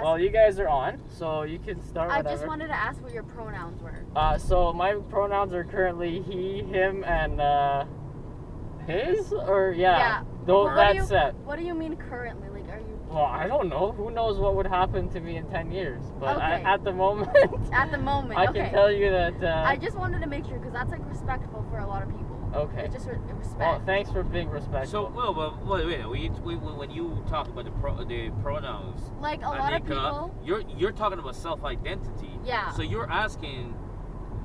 Well, you guys are on, so you can start whatever. I just wanted to ask what your pronouns were. So my pronouns are currently he, him, and his, or yeah. Though that's set. What do you mean currently? Like, are you? Well, I don't know. Who knows what would happen to me in 10 years? But okay. at the moment. At the moment, I can tell you that. I just wanted to make sure because that's like respectful for a lot of people. Okay. It's just respect. Well, thanks for being respectful. So, well, wait. When you talk about the pronouns, like a lot of people, you're talking about self-identity. Yeah. So you're asking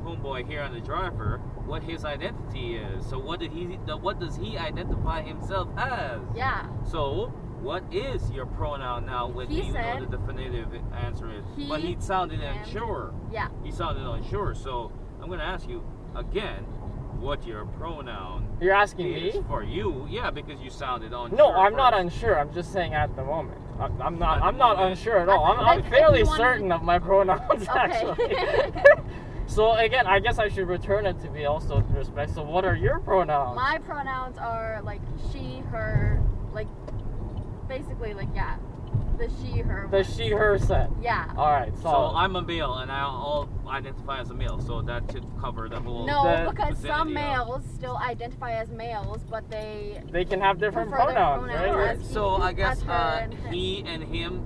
homeboy here on the driver what his identity is. So what does he identify himself as? Yeah. So what is your pronoun now? When you know the definitive answer is, but he sounded unsure. Yeah. He sounded unsure. So I'm going to ask you again. What your pronoun You're asking is me? For you, yeah, because you sounded unsure. No, I'm not unsure. I'm just saying at the moment. I'm not unsure at all. I'm fairly certain of my pronouns, actually. So again, I guess I should return it to be also respect. So what are your pronouns? My pronouns are like she, her, like basically like the she, her. The she, her set. Yeah. All right. So I'm a male, and I'll identify as a male. So that should cover the whole. No, because some males still identify as males, but they can have different pronouns, right? So I guess he and him.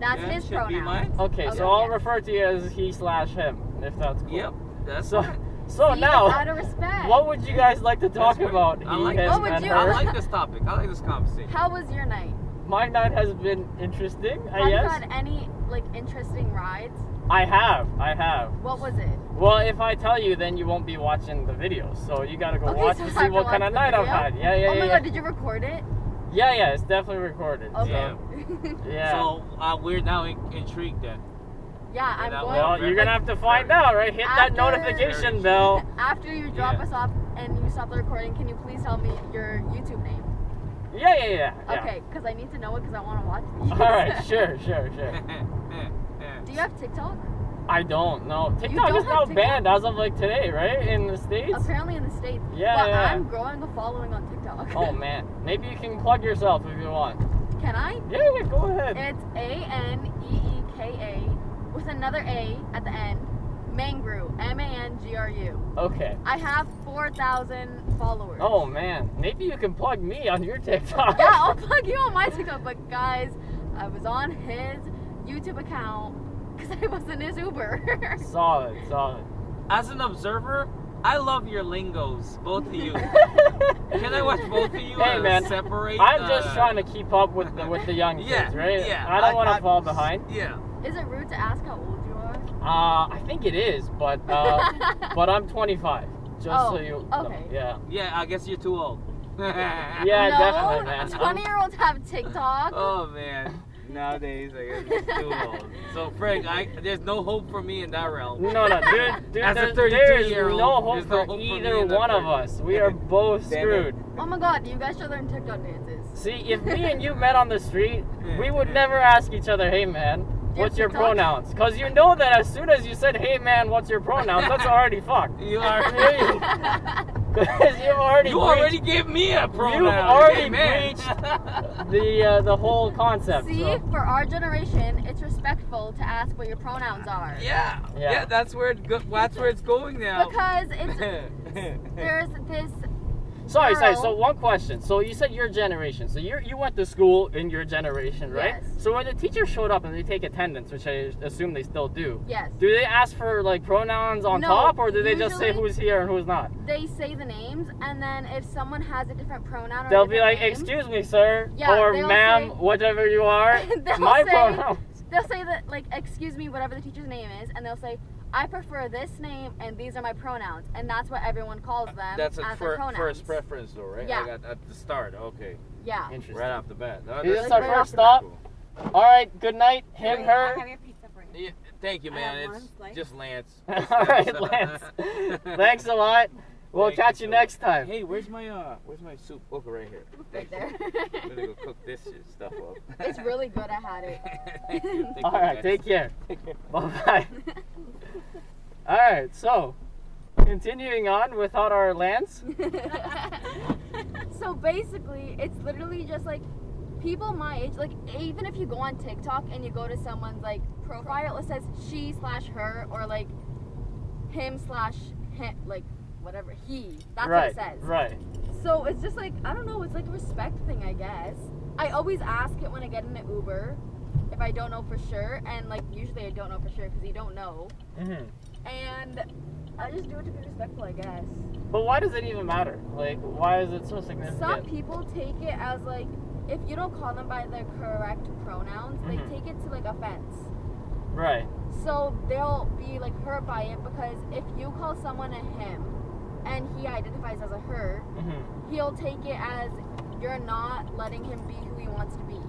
That's his pronoun. Okay, so I'll refer to you as he/him, if that's cool. Yep, that's so. fine. So see, now, out of respect. What would you guys like to talk about? I like this topic. I like this conversation. How was your night? My night has been interesting, I guess. guess. Have you had any like interesting rides? I have. What was it? Well, if I tell you, then you won't be watching the videos. So you gotta go watch to see what kind of night I've had. Yeah. Oh my god, did you record it? Yeah, it's definitely recorded. Okay. So, yeah. So we're now intrigued then. Yeah, I'm going. Well, you're gonna have to find out, right? Hit that notification bell. After you drop us off and you stop the recording, can you please tell me your YouTube name? Yeah. Okay, because I need to know it because I want to watch these. All right, sure. Do you have TikTok? I don't know. TikTok is now banned as of like today, right? In the States? Apparently in the States. Yeah, but I'm growing a following on TikTok. Oh man. Maybe you can plug yourself if you want. Can I? Yeah, go ahead. It's ANEEKA with another A at the end. Mangru. MANGRU. Okay. I have 4,000 followers. Oh man. Maybe you can plug me on your TikTok. Yeah, I'll plug you on my TikTok. But guys, I was on his YouTube account because I was in his Uber. Solid. As an observer, I love your lingos, both of you. Can I watch both of you? Hey man, separate. I'm just trying to keep up with the young kids, right? Yeah. I don't want to fall behind. Yeah. Is it rude to ask how old you are? I think it is, but I'm 25. Just so you know. Okay. Yeah. Yeah, I guess you're too old. Yeah, definitely, man. 20-years have TikTok. Oh man. Nowadays, I guess it's too old. So, Frank, there's no hope for me in that realm. No, dude. As a there's 32-year-old, no hope for either one of us. We are both screwed. Oh my god, you guys show their TikTok dances. See, if me and you met on the street, we would never ask each other, hey man, what's your pronouns? Because you know that as soon as you said, hey man, what's your pronouns, that's already fucked. You are. Because you already gave me a pronoun. You've already breached the whole concept. See, for our generation, it's respectful to ask what your pronouns are. Yeah. That's where it's going now. Because there's this. Sorry. So one question. So you said your generation. So you went to school in your generation, right? Yes. So when the teacher showed up and they take attendance, which I assume they still do. Yes. Do they ask for like pronouns on top, or do they just say who's here and who's not? They say the names, and then if someone has a different pronoun, they'll be like, "Excuse me, sir," or "Ma'am, whatever you are." My pronouns. They'll say that like, "Excuse me," whatever the teacher's name is, and they'll say, I prefer this name, and these are my pronouns, and that's what everyone calls them. That's as their pronouns. first preference, though, right? Yeah. Like at the start, okay. Yeah. Interesting. Right off the bat. Is this our first stop? Cool. All right. Good night, him, her. I have your pizza for you. Yeah, thank you, man. It's just Lance. All right, Lance. Thanks a lot. We'll catch you next time. Hey, where's my soup? Okay, right here. Right there. I'm gonna go cook this stuff up. It's really good. I had it. Thank you. All right, take care. Bye-bye. All right, so continuing on without our Lance. So basically, it's literally just like people my age, like even if you go on TikTok and you go to someone's like profile, it says she/her or like him/him, like whatever he. That's what it says. Right. So it's just like, I don't know, it's like a respect thing, I guess. I always ask it when I get in an Uber if I don't know for sure, and like usually I don't know for sure because you don't know. And I just do it to be respectful, I guess. But why does it even matter? Like, why is it so significant? Some people take it as like, if you don't call them by the correct pronouns, they take it to like offense. Right. So they'll be like hurt by it because if you call someone a him and he identifies as a her, he'll take it as you're not letting him be who he wants to be.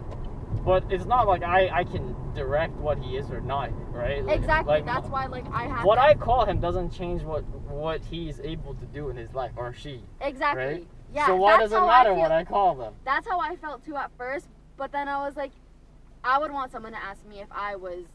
But it's not like I can direct what he is or not, right? Like, Exactly. like, that's why like I have what to, I call him doesn't change what he's able to do in his life, or she. Exactly. Right? Yeah. So why does it matter what I I call them? That's how I felt too at first, but then I was like, I would want someone to ask me if I was.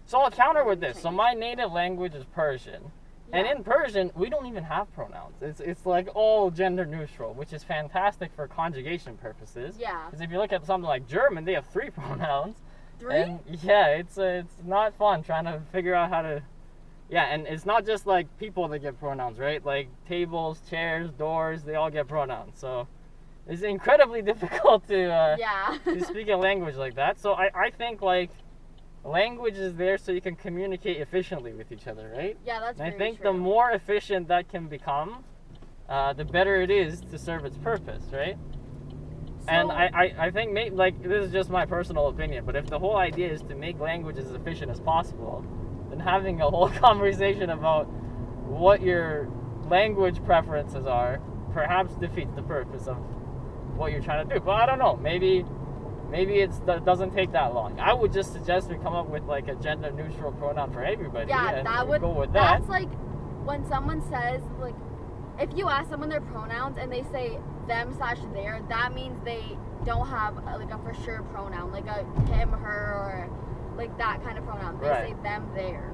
So I'll counter with this. So my native language is Persian. And in Persian, we don't even have pronouns. It's like all gender neutral, which is fantastic for conjugation purposes. Yeah. Because if you look at something like German, they have 3 pronouns. 3? And yeah, it's not fun trying to figure out how to. Yeah, and it's not just like people that get pronouns, right? Like tables, chairs, doors, they all get pronouns. So it's incredibly difficult to to speak a language like that. So I think like language is there so you can communicate efficiently with each other, right? Yeah, that's And very I think true. the more efficient that can become, the better it is to serve its purpose, right? So, And I think, like, this is just my personal opinion, but if the whole idea is to make language as efficient as possible, then having a whole conversation about what your language preferences are perhaps defeats the purpose of what you're trying to do. But I don't know, maybe it doesn't take that long. I would just suggest we come up with like a gender neutral pronoun for everybody. Yeah, and that would go with that. That's like when someone says like, if you ask someone their pronouns and they say them/their, that means they don't have like a for sure pronoun, like a him, her, or like that kind of pronoun. They say them, their.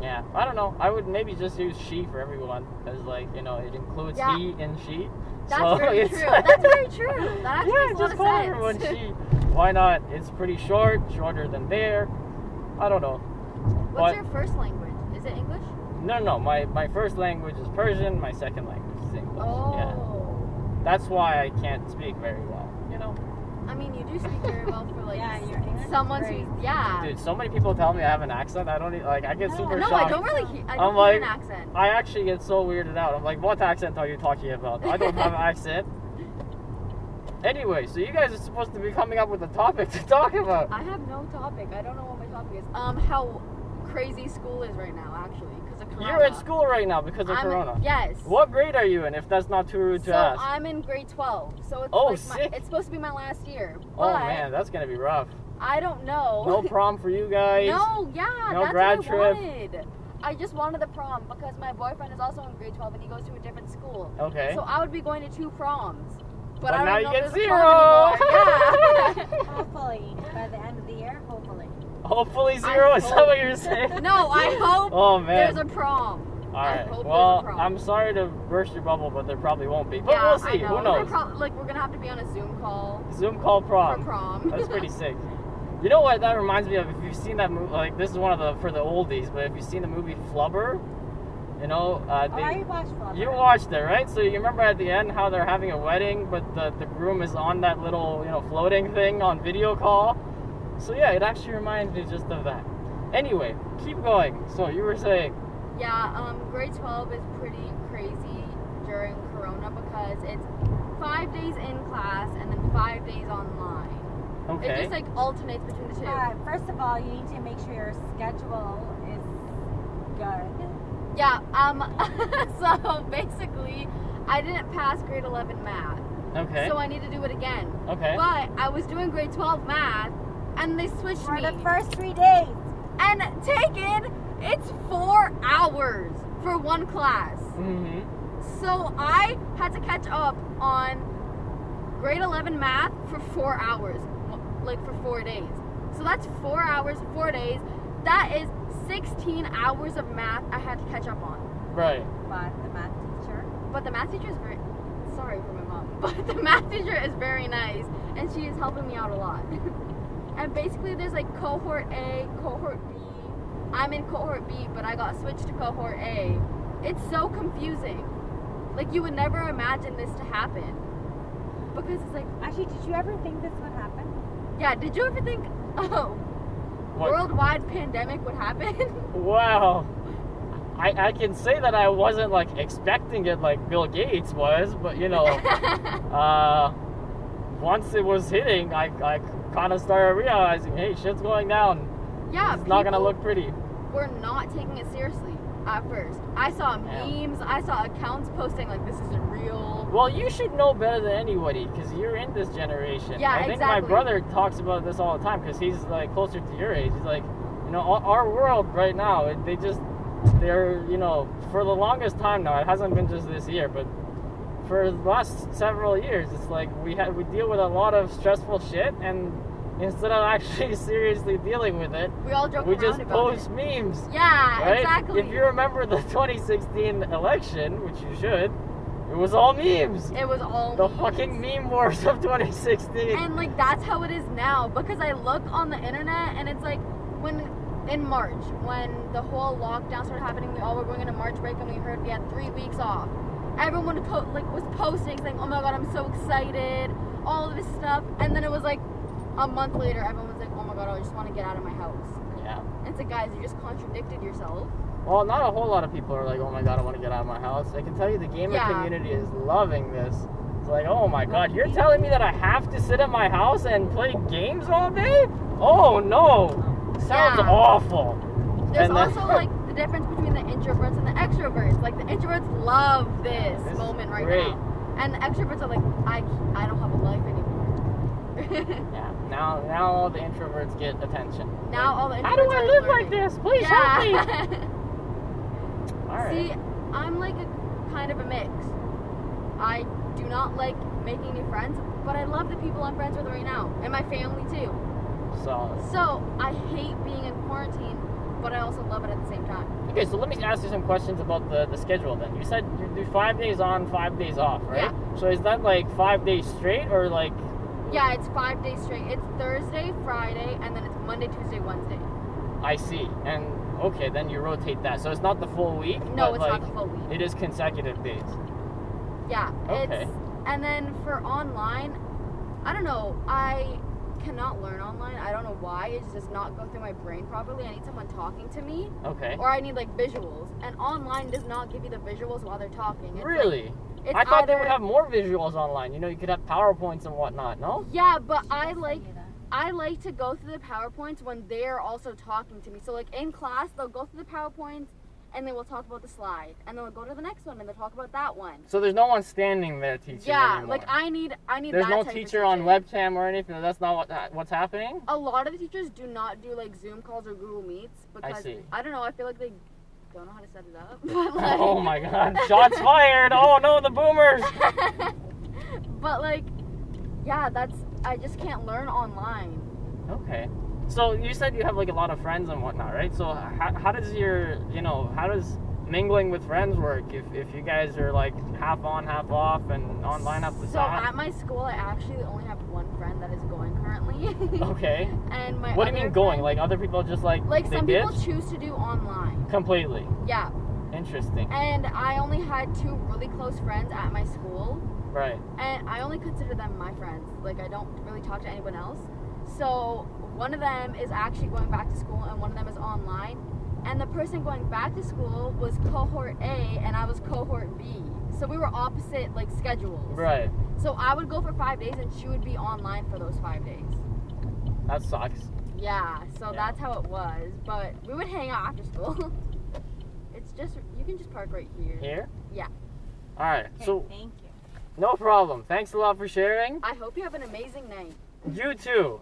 Yeah, I don't know. I would maybe just use she for everyone, because like, you know, it includes he and she. That's so very true. That's very true. That actually makes a lot just of call sense. everyone she. Why not? It's pretty shorter than their. I don't know. What's your first language? Is it English? No. My first language is Persian. My second language is English. Oh. Yeah. That's why I can't speak very well. You know. I mean, you do speak very well for like your English someone is great. who's Dude, so many people tell me I have an accent. I don't like. I get super No, shocked. I don't really hear. I I'm don't like, hear an accent. I actually get so weirded out. I'm like, what accent are you talking about? I don't have an accent. Anyway, so you guys are supposed to be coming up with a topic to talk about. I have no topic. I don't know what my topic is. How crazy school is right now, actually, because of Corona. You're at school right now because of Corona. Yes. What grade are you in, if that's not too rude to So ask? I'm in grade 12. So it's sick. it's supposed to be my last year. Oh But man, that's gonna be rough. I don't know. No prom for you guys. No, yeah, No that's grad what trip. I wanted. I just wanted the prom because my boyfriend is also in grade 12 and he goes to a different school. Okay. So I would be going to 2 proms. But I now don't you know get if there's a 0. prom anymore. Yeah. Hopefully, by the end of the year, hopefully. Hopefully 0. Is that what you're saying? No, I hope Oh man. there's a prom. All right. hope there's a Well, prom. I'm sorry to burst your bubble, but there probably won't be. But Yeah, we'll see. I know. Who knows? We're gonna have to be on a Zoom call Zoom call prom. for prom. That's pretty sick. You know what that reminds me of? If you've seen that movie, like this is one of the for the oldies, but if you've seen the movie Flubber, you know, I watched Flubber. you watched it, right? So you remember at the end how they're having a wedding, but the groom is on that little, you know, floating thing on video call. So yeah, it actually reminds me just of that. Anyway, keep going. So you were saying. Yeah, grade 12 is pretty crazy during Corona because it's 5 days in class and then 5 days online. Okay. It just like alternates between the two. First of all, you need to make sure your schedule is good. Yeah, so basically, I didn't pass grade 11 math. Okay. So I need to do it again. Okay. But I was doing grade 12 math, and they switched For me. the first 3 days. And taken, it's 4 hours for one class. Mm-hmm. So I had to catch up on grade 11 math for 4 hours, like for 4 days. So that's 4 hours, 4 days. That is 16 hours of math I had to catch up on. Right. But the math teacher. But the math teacher is sorry for my mom, but the math teacher is very nice, and she is helping me out a lot. And basically, there's like cohort A, cohort B. I'm in cohort B, but I got switched to cohort A. It's so confusing. Like, you would never imagine this to happen. Because it's like... Actually, did you ever think this would happen? Yeah, did you ever think worldwide pandemic would happen? Well, I can say that I wasn't, like, expecting it like Bill Gates was, but, you know, once it was hitting, I kind of started realizing, hey, shit's going down. Yeah, it's not going to look pretty. We're not taking it seriously at first. I saw memes, I saw accounts posting like this isn't real. Well, you should know better than anybody because you're in this generation. Yeah, I think my brother talks about this all the time because he's like closer to your age. He's like, you know, our world right now, they're, you know, for the longest time now, it hasn't been just this year, but for the last several years, it's like we deal with a lot of stressful shit, and instead of actually seriously dealing with it, we just post memes. Yeah, right? exactly. If you remember the 2016 election, which you should, it was all memes. It was all the memes. fucking meme wars of 2016. And like that's how it is now, because I look on the internet and it's like in March when the whole lockdown started happening, we all were going into March break and we heard we had 3 weeks off. Everyone was posting saying, "Oh my god, I'm so excited," all of this stuff, and then it was like a month later, everyone was like, "Oh my god, I just want to get out of my house." Yeah. And it's like, guys, you just contradicted yourself. Well, not a whole lot of people are like, "Oh my god, I want to get out of my house." I can tell you the gamer community is loving this. It's like, "Oh my god, you're telling me that I have to sit at my house and play games all day? Oh no, sounds awful." There's also like the difference between the introverts and the extroverts. Like the introverts love this moment right now, and the extroverts are like, I don't have a life anymore. Yeah. Now all the introverts get attention. Now all the introverts how do I live like this? Please help me. All right. See, I'm like a kind of a mix. I do not like making new friends, but I love the people I'm friends with right now, and my family too. Solid. So I hate being in quarantine, but I also love it at the same time. Okay, so let me ask you some questions about the schedule then. You said you do 5 days on, 5 days off, right? Yeah. So is that like 5 days straight or like... Yeah, it's 5 days straight. It's Thursday, Friday, and then it's Monday, Tuesday, Wednesday. I see. And okay, then you rotate that. So it's not the full week? No, it's like, not the full week. It is consecutive days. Yeah. Okay. And then for online, I don't know. I cannot learn online. I don't know why. It just does not go through my brain properly. I need someone talking to me. Okay. Or I need like visuals. And online does not give you the visuals while they're talking. It's really? Like, I thought they would have more visuals online. You know, you could have PowerPoints and whatnot, no? Yeah, but I like to go through the PowerPoints when they're also talking to me. So like in class, they'll go through the PowerPoints and then we'll talk about the slide. And then we'll go to the next one and they'll talk about that one. So there's no one standing there teaching anymore. Like I need there's that no type teacher of on webcam or anything. That's not what's happening? A lot of the teachers do not do like Zoom calls or Google Meets because I don't know, I feel like they don't know how to set it up. But, like, oh my god, shots fired! Oh no, the boomers! But like, yeah, I just can't learn online. Okay. So you said you have like a lot of friends and whatnot, right? So how does how does mingling with friends work if you guys are like half on, half off and online half the time? So at my school, I actually only have one friend that is going currently. Okay. And my what do you mean going? Like other people just like some people choose to do online. Completely. Yeah. Interesting. And I only had 2 really close friends at my school. Right. And I only consider them my friends. Like I don't really talk to anyone else. So one of them is actually going back to school and one of them is online. And the person going back to school was cohort A and I was cohort B. So we were opposite like schedules. Right. So I would go for 5 days and she would be online for those 5 days. That sucks. Yeah, so that's how it was. But we would hang out after school. It's just, you can just park right here. Here? Yeah. Alright, Okay, so thank you. no problem. Thanks a lot for sharing. I hope you have an amazing night. You too.